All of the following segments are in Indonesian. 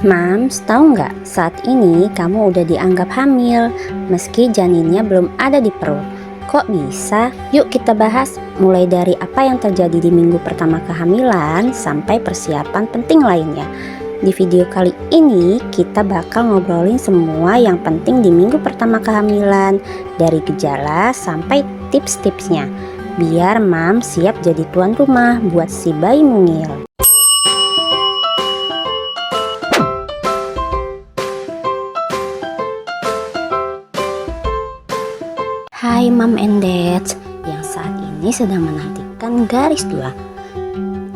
Mams, tahu nggak? Saat ini kamu udah dianggap hamil, meski janinnya belum ada di perut. Kok bisa? Yuk kita bahas, mulai dari apa yang terjadi di minggu pertama kehamilan sampai persiapan penting lainnya. Di video kali ini kita bakal ngobrolin semua yang penting di minggu pertama kehamilan, dari gejala sampai tips-tipsnya, biar Mams siap jadi tuan rumah buat si bayi mungil. Hai Mom and Dad yang saat ini sedang menantikan garis 2.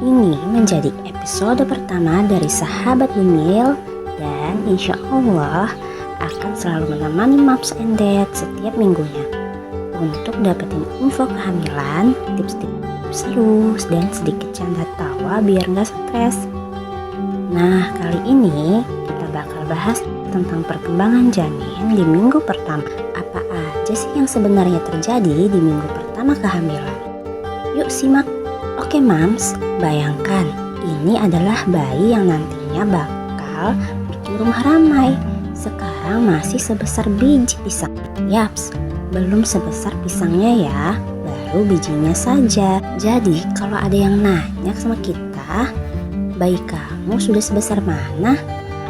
Ini menjadi episode pertama dari Sahabat Mungil dan insya Allah akan selalu menemani Moms and Dad setiap minggunya untuk dapetin info kehamilan, tips-tips seru dan sedikit canda tawa biar gak stres. Nah, kali ini kita bakal bahas tentang perkembangan janin di minggu pertama. Apa aja sih yang sebenarnya terjadi di minggu pertama kehamilan? Yuk simak. Oke Mams, bayangkan ini adalah bayi yang nantinya bakal bikin rumah ramai. Sekarang masih sebesar biji pisang. Yaps, belum sebesar pisangnya ya, baru bijinya saja. Jadi kalau ada yang nanya sama kita, bayi kamu sudah sebesar mana?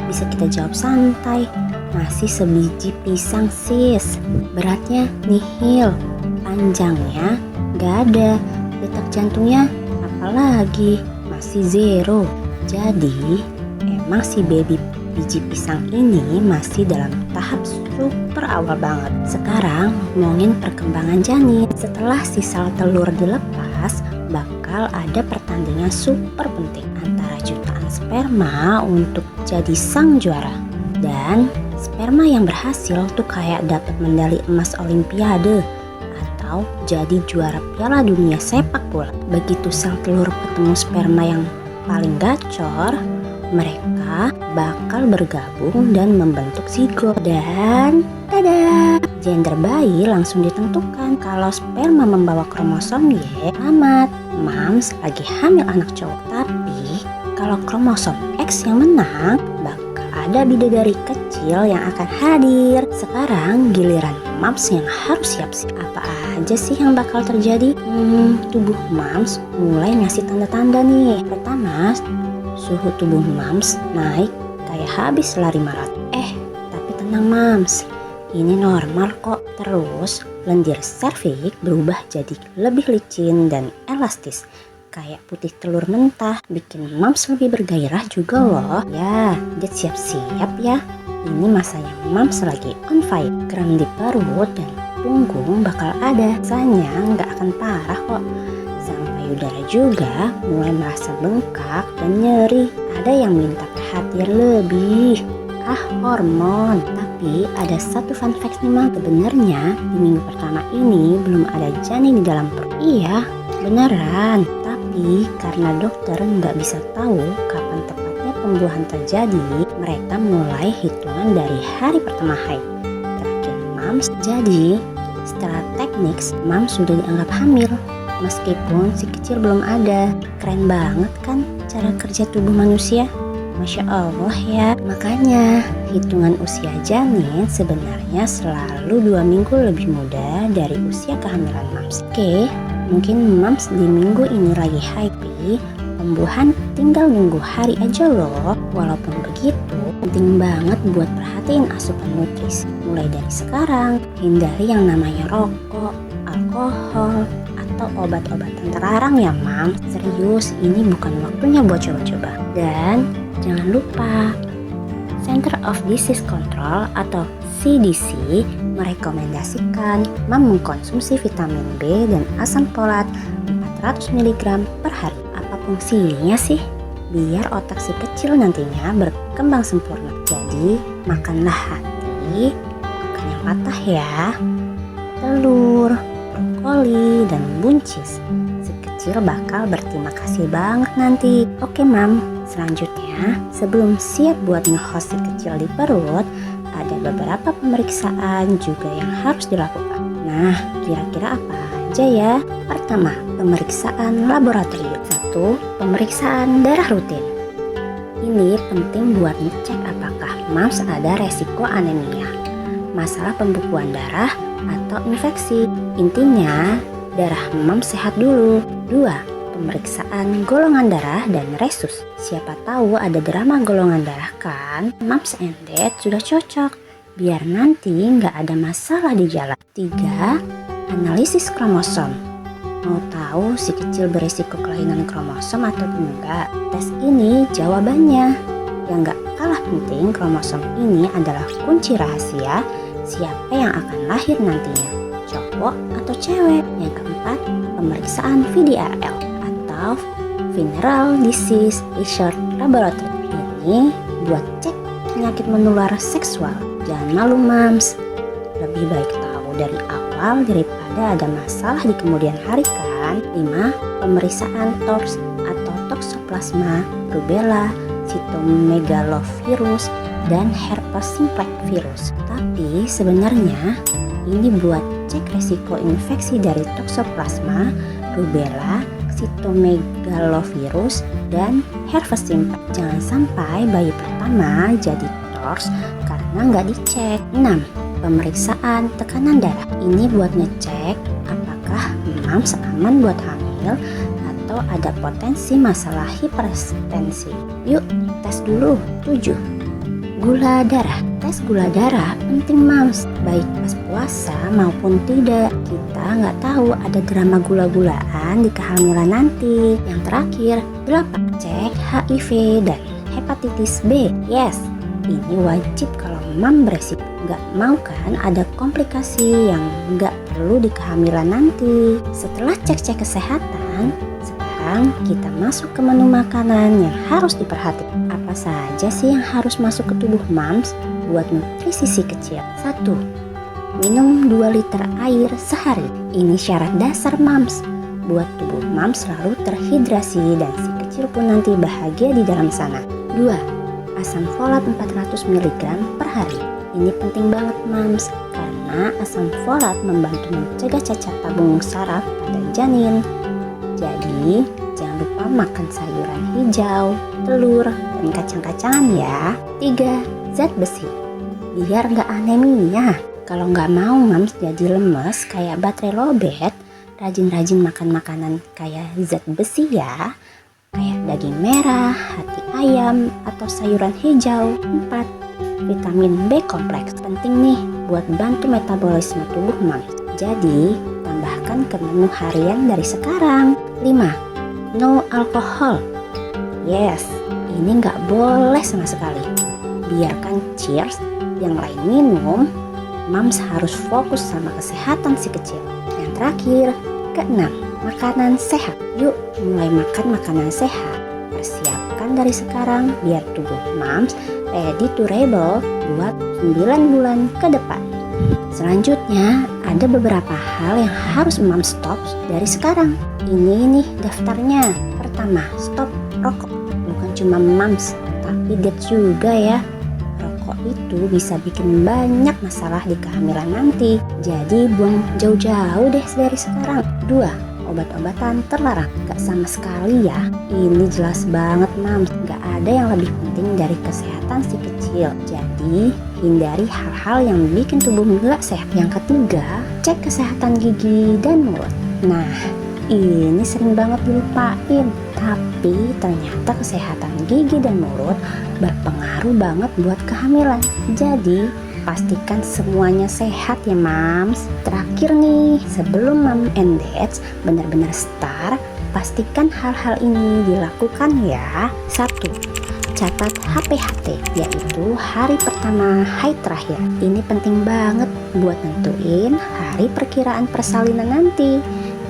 Bisa kita jawab santai, masih sebiji pisang sis. Beratnya nihil, panjangnya gak ada, detak jantungnya apalagi masih zero. Jadi emang si baby biji pisang ini masih dalam tahap super awal banget. Sekarang ngomongin perkembangan janin. Setelah si sel telur dilepas, bakal ada pertandingan super penting antara jutaan sperma untuk jadi sang juara. Dan sperma yang berhasil tuh kayak dapat medali emas olimpiade atau jadi juara piala dunia sepak bola. Begitu sel telur ketemu sperma yang paling gacor, mereka bakal bergabung dan membentuk zigot. Dan tada, gender bayi langsung ditentukan. Kalau sperma membawa kromosom Y, selamat, Mams lagi hamil anak cowok. Tapi kalau kromosom X yang menang, bakal ada bidadari kecil yang akan hadir. Sekarang giliran Mams yang harus siap. Apa aja sih yang bakal terjadi? Tubuh Mams mulai ngasih tanda-tanda nih. Pertama, suhu tubuh Mams naik kayak habis lari maraton. Tapi tenang Mams, ini normal kok. Terus lendir serviks berubah jadi lebih licin dan elastis, kayak putih telur mentah, bikin Mams lebih bergairah juga loh. Ya, Dad siap-siap ya. Ini masanya Mams lagi on fire. Kram di perut dan punggung bakal ada. Rasanya nggak akan parah kok. Payudara juga mulai merasa bengkak dan nyeri. Ada yang minta perhatian lebih. Hormon. Tapi ada satu fun fact nih Mam. Sebenarnya di minggu pertama ini belum ada janin di dalam perut. Iya, beneran. Tapi karena dokter nggak bisa tahu kapan tepatnya pembuahan terjadi, mereka mulai hitungan dari hari pertama haid. Terakhir Mams. Jadi secara teknis Mams sudah dianggap hamil. Meskipun si kecil belum ada. Keren banget kan cara kerja tubuh manusia? Masya Allah ya. Makanya hitungan usia janin sebenarnya selalu 2 minggu lebih muda dari usia kehamilan Mams. Oke, mungkin Mams di minggu ini lagi happy, pembuahan tinggal nunggu hari aja loh. Walaupun begitu, penting banget buat perhatiin asupan nutrisi. Mulai dari sekarang, hindari yang namanya rokok, alkohol, atau obat-obatan terlarang ya Mam. Serius, ini bukan waktunya buat coba-coba. Dan jangan lupa, Center of Disease Control atau CDC merekomendasikan Mam mengkonsumsi vitamin B dan asam folat 400 mg per hari. Apa fungsinya sih? Biar otak si kecil nantinya berkembang sempurna. Jadi makanlah hati, bukan yang patah ya. Telur, brokoli, dan buncis. Si kecil bakal berterima kasih banget nanti. Oke Mam, selanjutnya sebelum siap buat nge-host si kecil di perut, ada beberapa pemeriksaan juga yang harus dilakukan. Nah, kira-kira apa aja ya? Pertama, pemeriksaan laboratorium. 1. Pemeriksaan darah rutin. Ini penting buat ngecek apakah mams ada resiko anemia, masalah pembukuan darah, atau infeksi. Intinya, darah mams sehat dulu. 2. Pemeriksaan golongan darah dan resus. Siapa tahu ada drama golongan darah kan? Moms and Dad sudah cocok, biar nanti nggak ada masalah di jalan. 3. Analisis kromosom. Mau tahu si kecil berisiko kelainan kromosom atau enggak? Tes ini jawabannya. Yang nggak kalah penting, kromosom ini adalah kunci rahasia siapa yang akan lahir nantinya, cowok atau cewek. Yang keempat, pemeriksaan VDRL atau Venereal Disease Research Laboratory. Ini buat cek penyakit menular seksual. Jangan malu mams, lebih baik tahu dari awal daripada ada masalah di kemudian hari kan. 5. Pemeriksaan TORCH atau Toxoplasma, Rubella, Cytomegalovirus, dan Herpes simplex virus. Tapi sebenarnya ini buat cek resiko infeksi dari Toxoplasma, Rubella, Cytomegalovirus, dan Herpes simplex. Jangan sampai bayi pertama jadi TORCH karena nggak dicek. 6. Pemeriksaan tekanan darah. Ini buat ngecek apakah mams aman buat hamil atau ada potensi masalah hipertensi. Yuk tes dulu. 7. Gula darah. Tes gula darah penting mams, baik pas puasa maupun tidak. Kita nggak tahu ada drama gula-gulaan di kehamilan nanti. Yang terakhir, 8. Cek HIV dan hepatitis B. Yes, ini wajib kalau mam beresiko. Nggak mau kan ada komplikasi yang nggak perlu di kehamilan nanti. Setelah cek-cek kesehatan, sekarang kita masuk ke menu makanan yang harus diperhatikan. Apa saja sih yang harus masuk ke tubuh mams buat nutrisi si kecil? 1. Minum 2 liter air sehari. Ini syarat dasar mams buat tubuh mams selalu terhidrasi dan si kecil pun nanti bahagia di dalam sana. 2. Asam folat 400 mg per hari. Ini penting banget mams karena asam folat membantu mencegah cacat tabung saraf pada janin. Jadi jangan lupa makan sayuran hijau, telur, dan kacang-kacangan ya. 3. Zat besi. Biar nggak anemia. Kalau nggak mau mams jadi lemes kayak baterai lowbat, rajin-rajin makan makanan kayak zat besi ya. Kayak daging merah, hati ayam, atau sayuran hijau. 4. Vitamin B kompleks. Penting nih buat bantu metabolisme tubuh mams. Jadi tambahkan ke menu harian dari sekarang. 5. No alcohol. Yes, ini nggak boleh sama sekali. Biarkan cheers yang lain minum, mams harus fokus sama kesehatan si kecil. Yang terakhir, ke-6, makanan sehat. Yuk mulai makan makanan sehat. Persiapkan dari sekarang biar tubuh mams ready to rebel buat 9 bulan ke depan. Selanjutnya ada beberapa hal yang harus mams stop dari sekarang. Ini nih daftarnya. Pertama, stop rokok. Bukan cuma mams, tapi dad juga ya. Rokok itu bisa bikin banyak masalah di kehamilan nanti. Jadi buang jauh-jauh deh dari sekarang. 2. Obat-obatan terlarang. Gak sama sekali ya. Ini jelas banget mams, gak ada yang lebih penting dari kesehatan si kecil. Jadi hindari hal-hal yang bikin tubuh gak sehat. Yang ketiga, cek kesehatan gigi dan mulut. Nah, ini sering banget dilupain. Tapi ternyata kesehatan gigi dan mulut berpengaruh banget buat kehamilan. Jadi pastikan semuanya sehat ya mams. Terakhir nih, sebelum mom and dads benar-benar start, pastikan hal-hal ini dilakukan ya. 1. Catat HPHT, yaitu hari pertama haid terakhir. Ini penting banget buat nentuin hari perkiraan persalinan nanti.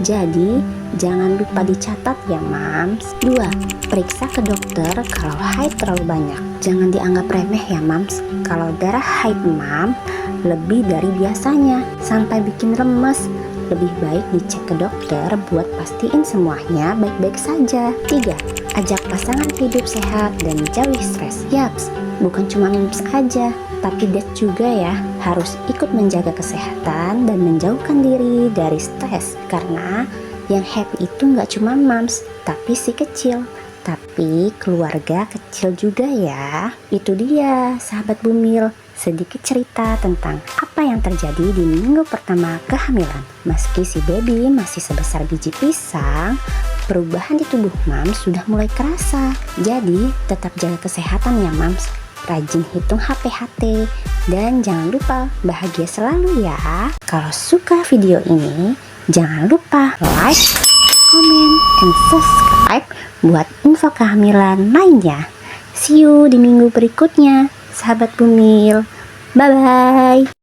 Jadi jangan lupa dicatat ya mams. 2. Periksa ke dokter kalau haid terlalu banyak. Jangan dianggap remeh ya mams. Kalau darah haid mam lebih dari biasanya sampai bikin lemes, lebih baik dicek ke dokter buat pastiin semuanya baik-baik saja. 3. Ajak pasangan hidup sehat dan jauhi stres. Yaps, bukan cuma mams aja, tapi dad juga ya harus ikut menjaga kesehatan dan menjauhkan diri dari stres. Karena yang happy itu nggak cuma mams, tapi si kecil. Tapi tapi keluarga kecil juga ya. Itu dia sahabat Bumil, sedikit cerita tentang apa yang terjadi di minggu pertama kehamilan. Meski si baby masih sebesar biji pisang, perubahan di tubuh Mams sudah mulai kerasa. Jadi tetap jaga kesehatan ya Mams. Rajin hitung HPHT dan jangan lupa bahagia selalu ya. Kalau suka video ini, jangan lupa like, comment, and subscribe buat info kehamilan lainnya. See you di minggu berikutnya, sahabat Bumil. Bye-bye.